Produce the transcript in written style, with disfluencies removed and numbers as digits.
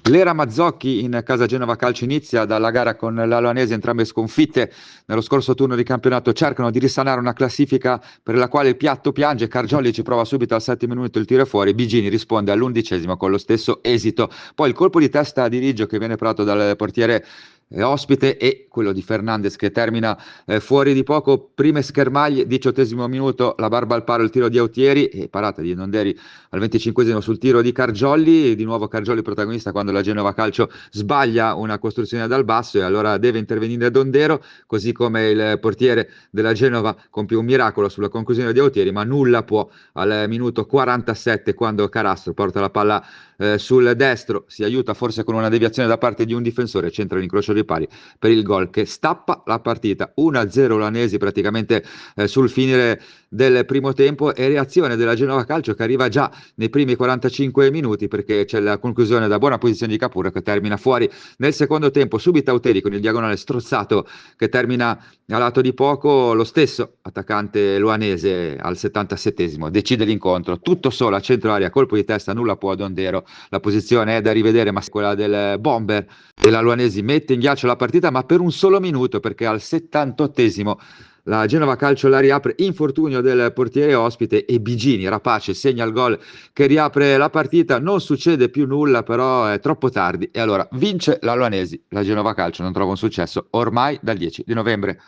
L'era Mazzocchi in casa Genova Calcio inizia dalla gara con l'Aloanese, entrambe sconfitte nello scorso turno di campionato, cercano di risanare una classifica per la quale il piatto piange. Cargioli ci prova subito al 7° minuto, il tiro è fuori, Bigini risponde all'11° con lo stesso esito. Poi il colpo di testa di Riggio che viene parato dal portiere ospite e quello di Fernandez che termina fuori di poco. Prime schermaglie, 18° minuto, la barba al paro, il tiro di Autieri e parata di Nonderi al 25° sul tiro di Cargioli. Di nuovo Cargioli protagonista quando la Genova Calcio sbaglia una costruzione dal basso e allora deve intervenire Dondero, così come il portiere della Genova compie un miracolo sulla conclusione di Autieri, ma nulla può al minuto 47 quando Carastro porta la palla sul destro, si aiuta forse con una deviazione da parte di un difensore, centra l'incrocio di pali per il gol che stappa la partita. 1-0 Lanesi praticamente sul finire del primo tempo, e reazione della Genova Calcio che arriva già nei primi 45 minuti perché c'è la conclusione da buona posizione di Capurro che termina fuori nel secondo tempo. Subito Auteri con il diagonale strozzato che termina a lato di poco. Lo stesso attaccante luanese al 77° decide l'incontro tutto solo a centro area, colpo di testa, nulla può a Dondero. La posizione è da rivedere, ma quella del bomber della Luanesi mette in ghiaccio la partita, ma per un solo minuto, perché al 78° la Genova Calcio la riapre, infortunio del portiere ospite e Bigini, rapace, segna il gol che riapre la partita. Non succede più nulla, però è troppo tardi e allora vince la Luanesi. La Genova Calcio non trova un successo ormai dal 10 di novembre.